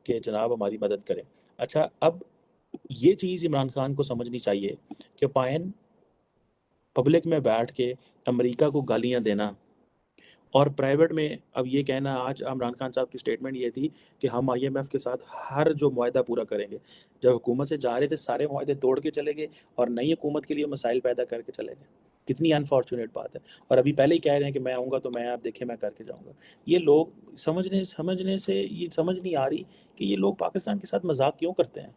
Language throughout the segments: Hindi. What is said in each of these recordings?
कि जनाब हमारी मदद करें। अच्छा, अब ये चीज़ इमरान खान को समझनी चाहिए कि पायन पब्लिक में बैठ के अमेरिका को गालियाँ देना और प्राइवेट में अब ये कहना, आज इमरान खान साहब की स्टेटमेंट ये थी कि हम आईएमएफ के साथ हर जो मुआहदा पूरा करेंगे। जब हुकूमत से जा रहे थे सारे मुआहदे तोड़ के चले गए और नई हुकूमत के लिए मसाइल पैदा करके चले गए। कितनी अनफॉर्चुनेट बात है। और अभी पहले ही कह रहे हैं कि मैं आऊँगा तो मैं आप देखिए मैं करके जाऊँगा। ये लोग समझने समझने से ये समझ नहीं आ रही कि ये लोग पाकिस्तान के साथ मजाक क्यों करते हैं।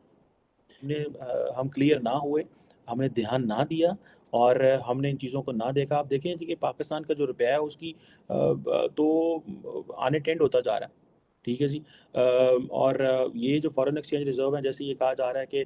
हम क्लियर ना हुए, हमने ध्यान ना दिया और हमने इन चीज़ों को ना देखा। आप देखें जी कि पाकिस्तान का जो रुपया है उसकी तो आने टेंड होता जा रहा है। ठीक है जी। और ये जो फॉरेन एक्सचेंज रिजर्व है, जैसे ये कहा जा रहा है कि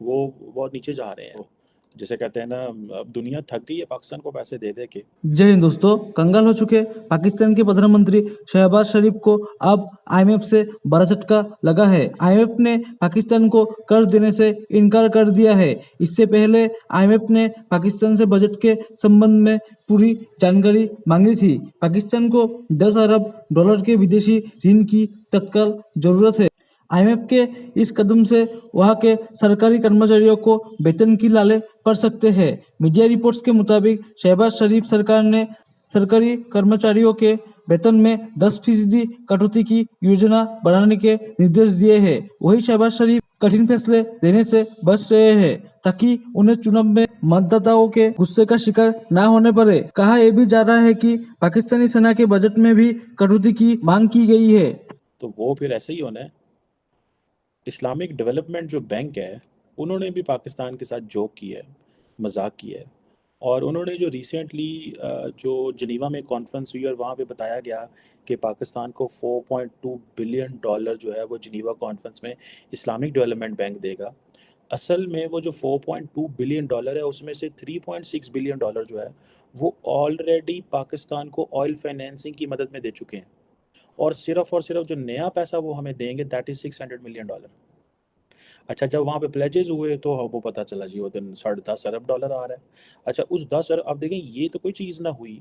वो बहुत नीचे जा रहे हैं। जैसे कहते हैं ना, अब दुनिया थक गई है पाकिस्तान को पैसे दे दे के। जय हिंद दोस्तों। कंगाल हो चुके पाकिस्तान के प्रधानमंत्री शहबाज शरीफ को अब आईएमएफ से बड़ा झटका लगा है। आईएमएफ ने पाकिस्तान को कर्ज देने से इनकार कर दिया है। इससे पहले आईएमएफ ने पाकिस्तान से बजट के संबंध में पूरी जानकारी मांगी थी। पाकिस्तान को 10 अरब डॉलर के विदेशी ऋण की तत्काल जरूरत है। आईएमएफ के इस कदम से वहां के सरकारी कर्मचारियों को वेतन की लाले पड़ सकते हैं। मीडिया रिपोर्ट्स के मुताबिक शहबाज शरीफ सरकार ने सरकारी कर्मचारियों के वेतन में 10% कटौती की योजना बनाने के निर्देश दिए हैं। वही शहबाज शरीफ कठिन फैसले लेने से बच रहे हैं ताकि उन्हें चुनाव में मतदाताओं के गुस्से का शिकार न होने पड़े। कहा यह भी जा रहा है कि पाकिस्तानी सेना के बजट में भी कटौती की मांग की गई है। तो वो फिर ऐसे ही होना है। इस्लामिक डेवलपमेंट जो बैंक है, उन्होंने भी पाकिस्तान के साथ जोक किया है, मजाक किया है। और उन्होंने जो रिसेंटली जो जनीवा में कॉन्फ्रेंस हुई और वहाँ पे बताया गया कि पाकिस्तान को 4.2 बिलियन डॉलर जो है वो जनीवा कॉन्फ्रेंस में इस्लामिक डेवलपमेंट बैंक देगा। असल में वो जो 4.2 बिलियन डॉलर है उसमें से 3.6 बिलियन डॉलर जो है वो ऑलरेडी पाकिस्तान को ऑयल फाइनेंसिंग की मदद में दे चुके हैं। और सिर्फ जो नया पैसा वो हमें देंगे दैट इज 600 मिलियन डॉलर। अच्छा, जब वहाँ पे प्लेजेस हुए तो वो पता चला जी वो दिन 10.5 अरब डॉलर आ रहा है। अच्छा, उस 10 अरब, अब देखें ये तो कोई चीज़ ना हुई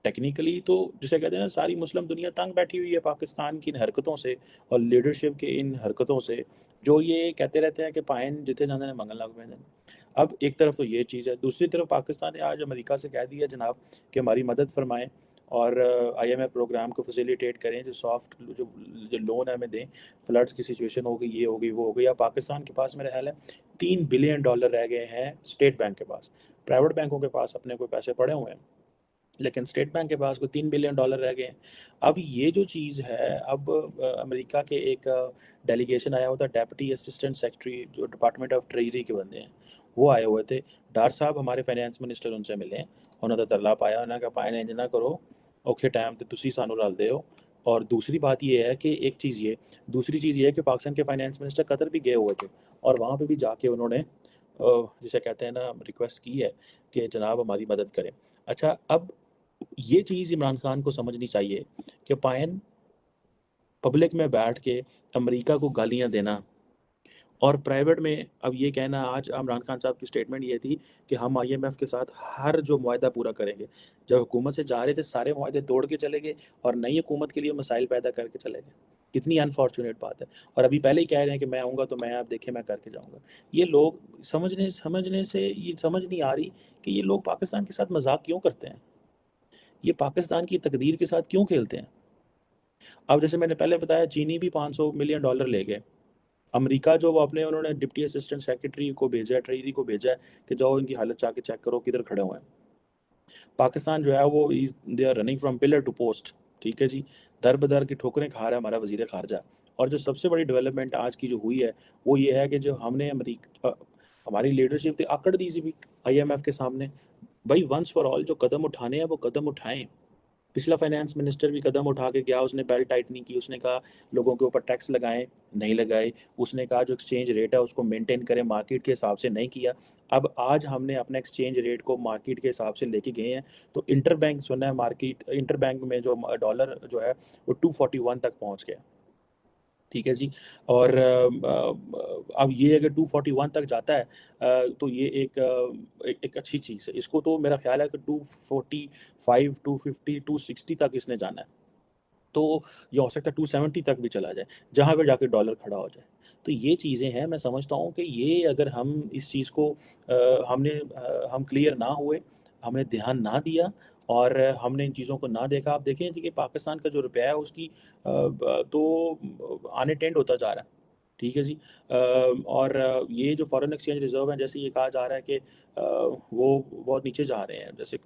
टेक्निकली। तो जिसे कहते हैं ना, सारी मुस्लिम दुनिया तंग बैठी हुई है पाकिस्तान की इन हरकतों से और लीडरशिप के इन हरकतों से, जो ये कहते रहते हैं कि पायन जिते जाने ने मंगल लाग में। अब एक तरफ तो ये चीज़ है, दूसरी तरफ पाकिस्तान ने आज अमेरिका से कह दिया जनाब कि हमारी मदद फरमाएं और आईएमएफ प्रोग्राम को फैसिलिटेट करें, जो सॉफ्ट जो जो लोन है हमें दें। फ्लड्स की सिचुएशन हो गई, ये हो गई, वो हो गई। अब पाकिस्तान के पास मेरा ख्याल है 3 बिलियन डॉलर रह गए हैं स्टेट बैंक के पास। प्राइवेट बैंकों के पास अपने कोई पैसे पड़े हुए हैं, लेकिन स्टेट बैंक के पास कोई 3 बिलियन डॉलर रह गए हैं। अब ये जो चीज़ है, अब अमेरिका के एक डेलीगेशन आया हुआ था, डेप्यूटी असिस्टेंट सेक्रेटरी जो डिपार्टमेंट ऑफ ट्रेजरी के बंदे हैं, वो आए हुए थे। डार साहब हमारे फाइनेंस मिनिस्टर उनसे मिले, उन्होंने तरला पाया, उन्होंने कहा पाए इंज ना करो, औखे टाइम ते तुसी सानू रल दे हो। और दूसरी बात ये है कि एक चीज़ ये, दूसरी चीज़ ये है कि पाकिस्तान के फाइनेंस मिनिस्टर कतर भी गए हुए थे और वहाँ पे भी जाके उन्होंने जिसे कहते हैं ना रिक्वेस्ट की है कि जनाब हमारी मदद करें। अच्छा, अब ये चीज़ इमरान खान को समझनी चाहिए कि पायन पब्लिक में बैठ के अमेरिका को गालियाँ देना और प्राइवेट में अब ये कहना, आज इमरान खान साहब की स्टेटमेंट ये थी कि हम आईएमएफ के साथ हर जो मुआहदा पूरा करेंगे। जब हुकूमत से जा रहे थे सारे मुआहदे तोड़ के चले गए और नई हुकूमत के लिए मसाइल पैदा करके चले गए। कितनी अनफॉर्चुनेट बात है। और अभी पहले ही कह रहे हैं कि मैं आऊँगा तो मैं आप देखिए मैं करके जाऊँगा। ये लोग समझने समझने से ये समझ नहीं आ रही कि ये लोग पाकिस्तान के साथ मजाक क्यों करते हैं। ये पाकिस्तान की तकदीर के साथ क्यों खेलते हैं। अब जैसे मैंने पहले बताया, चीनी भी 500 मिलियन डॉलर ले गए। अमेरिका जो वो अपने उन्होंने डिप्टी असिस्टेंट सेक्रेटरी को भेजा है, ट्रेजरी को भेजा है कि जाओ इनकी हालत जाके चेक करो किधर खड़े हुए हैं। पाकिस्तान जो है वो they are running from pillar to post. ठीक है जी। दर बदर की ठोकरें खा रहा है हमारा वजीर खारजा। और जो सबसे बड़ी डेवलपमेंट आज की जो हुई है वो ये है कि जो हमने अमरीका हमारी लीडरशिप थी आकड़ दी थी आईएमएफ के सामने। भाई वंस फॉर ऑल जो कदम उठाने हैं वो कदम उठाएं। पिछला फाइनेंस मिनिस्टर भी कदम उठा के गया, उसने बेल्ट टाइटनिंग की, उसने कहा लोगों के ऊपर टैक्स लगाएं, नहीं लगाए। उसने कहा जो एक्सचेंज रेट है उसको मेंटेन करें मार्केट के हिसाब से, नहीं किया। अब आज हमने अपने एक्सचेंज रेट को मार्केट के हिसाब से लेके गए हैं। तो इंटर बैंक सुना है, मार्केट इंटर बैंक में जो डॉलर जो है वो 241 तक पहुंच गया। ठीक है जी। और अब ये अगर 241 तक जाता है तो ये एक अच्छी चीज़ है। इसको तो मेरा ख्याल है कि 245 250 260 तक इसने जाना है। तो ये हो सकता है 270 तक भी चला जाए, जहाँ पे जाके डॉलर खड़ा हो जाए। तो ये चीज़ें हैं, मैं समझता हूँ कि ये अगर हम इस चीज़ को हम क्लियर ना हुए, हमने ध्यान ना दिया और हमने इन चीज़ों को ना देखा। आप देखें कि पाकिस्तान का जो रुपया है उसकी तो आने टेंड होता जा रहा है। ठीक है जी। और ये जो फॉरेन एक्सचेंज रिजर्व है, जैसे ये कहा जा रहा है कि वो बहुत नीचे जा रहे हैं, जैसे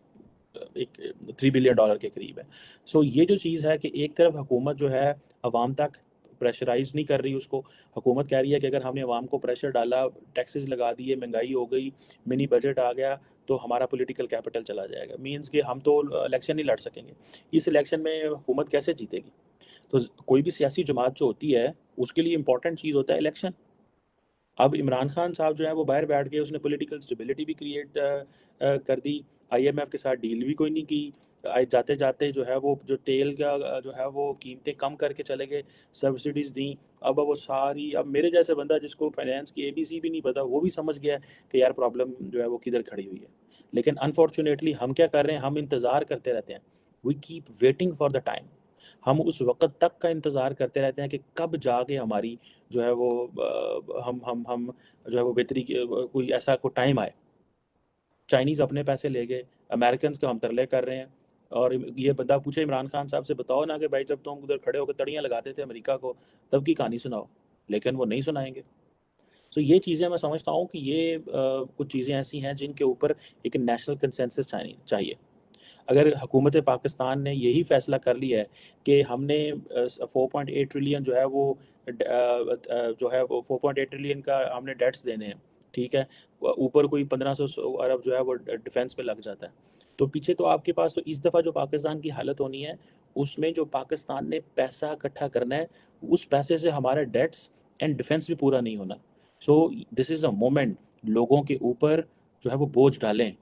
एक $3 बिलियन के करीब है। सो ये जो चीज़ है कि एक तरफ हुकूमत जो है अवाम तक प्रेशराइज नहीं कर रही उसको। हुकूमत कह रही है कि अगर हमने अवाम को प्रेशर डाला, टैक्सेस लगा दिए, महंगाई हो गई, मिनी बजट आ गया, तो हमारा पॉलिटिकल कैपिटल चला जाएगा। मींस कि हम तो इलेक्शन नहीं लड़ सकेंगे। इस इलेक्शन में हुकूमत कैसे जीतेगी? तो कोई भी सियासी जमात जो होती है, उसके लिए इंपॉर्टेंट चीज़ होता है इलेक्शन। अब इमरान खान साहब जो है वो बाहर बैठ के उसने पॉलिटिकल स्टेबिलिटी भी क्रिएट कर दी। आईएमएफ के साथ डील भी कोई नहीं की। जाते जाते जो है वो जो तेल का जो है वो कीमतें कम करके चले गए, सब्सिडीज दी। अब वो सारी, अब मेरे जैसे बंदा जिसको फाइनेंस की एबीसी भी नहीं पता, वो भी समझ गया कि यार प्रॉब्लम जो है वो किधर खड़ी हुई है। लेकिन अनफॉर्चुनेटली हम क्या कर रहे हैं, हम इंतज़ार करते रहते हैं। We keep waiting for the time. हम उस वक़्त तक का इंतज़ार करते रहते हैं कि कब जाके हमारी जो है वो हम जो है वो बेहतरी कोई ऐसा कोई टाइम आए। चाइनीज़ अपने पैसे ले गए, अमेरिकन को हम तरले कर रहे हैं। और ये बंदा पूछे इमरान खान साहब से, बताओ ना कि भाई जब तुम उधर खड़े होकर तड़ियाँ लगाते थे अमेरिका को, तब की कहानी सुनाओ। लेकिन वो नहीं सुनाएंगे। सो ये चीज़ें मैं समझता हूँ कि ये कुछ चीज़ें ऐसी हैं जिनके ऊपर एक नेशनल कंसेंसस चाहिए। अगर हुकूमत पाकिस्तान ने यही फ़ैसला कर लिया है कि हमने 4.8 ट्रिलियन जो है वो जो है वो 4.8 ट्रिलियन का हमने डेट्स देने हैं। ठीक है। ऊपर कोई 1500 अरब जो है वो डिफेंस पे लग जाता है। तो पीछे तो आपके पास, तो इस दफ़ा जो पाकिस्तान की हालत होनी है, उसमें जो पाकिस्तान ने पैसा इकट्ठा करना है, उस पैसे से हमारा डेट्स एंड डिफेंस भी पूरा नहीं होना। So this is a moment, लोगों के ऊपर जो है वो बोझ डालें,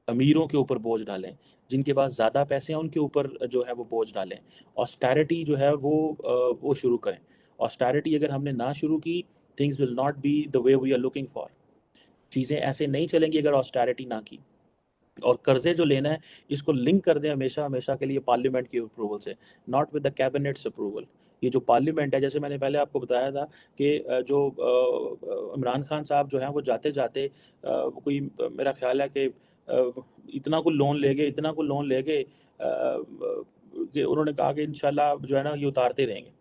अमीरों के ऊपर बोझ डालें, जिनके पास ज़्यादा पैसे हैं उनके ऊपर जो है वो बोझ डालें। ऑस्टेरिटी जो है वो शुरू करें। ऑस्टेरिटी अगर हमने ना शुरू की, things will not be the way we are looking for. चीज़ें ऐसे नहीं चलेंगी अगर ऑस्टेरिटी ना की। और कर्जे जो लेना है, इसको लिंक कर दें हमेशा हमेशा के लिए पार्लियामेंट की अप्रूवल से, not with the cabinets approval. ये जो पार्लियामेंट है, जैसे मैंने पहले आपको बताया था कि जो इमरान खान साहब जो हैं वो जाते जाते कोई मेरा ख्याल है कि इतना को लोन ले गए, इतना को लोन ले गए कि उन्होंने कहा कि इंशाल्लाह जो है ना ये उतारते रहेंगे।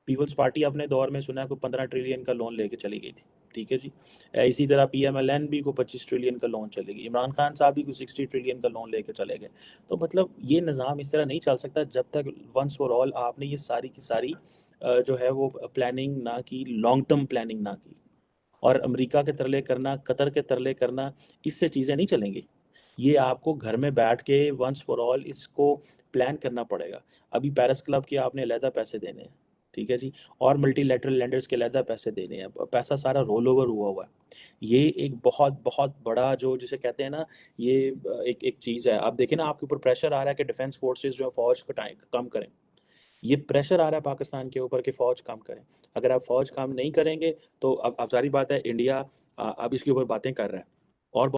पीपल्स पार्टी अपने दौर में सुना है को 15 ट्रिलियन का लोन लेके चली गई थी। ठीक है जी। इसी तरह पीएमएलएन भी को 25 ट्रिलियन का लोन चलेगी, इमरान खान साहब भी को 60 ट्रिलियन का लोन लेके चले गए। तो मतलब ये निज़ाम इस तरह नहीं चल सकता जब तक वंस फॉर ऑल आपने ये सारी की सारी जो है वो प्लानिंग ना की, लॉन्ग टर्म प्लानिंग ना की। और अमेरिका के तरले करना, कतर के तरले करना, इससे चीज़ें नहीं चलेंगी। ये आपको घर में बैठ के वंस फॉर ऑल इसको प्लान करना पड़ेगा। अभी पेरिस क्लब के आपने अलहदा पैसे देने हैं। ठीक है जी। और मल्टीलैटरल लैंडर्स के अलहदा पैसे देने हैं। पैसा सारा रोल ओवर हुआ हुआ है। ये एक बहुत बहुत बड़ा जो जिसे कहते हैं ना, ये एक एक चीज़ है। आप देखें ना, आपके ऊपर प्रेशर आ रहा है कि डिफेंस फोर्सेस जो है फौज घटाएं, कम करें। ये प्रेशर आ रहा है पाकिस्तान के ऊपर कि फ़ौज कम करें। अगर आप फ़ौज कम नहीं करेंगे, तो अब ज़ाहिर बात है इंडिया अब इसके ऊपर बातें कर रहा है। और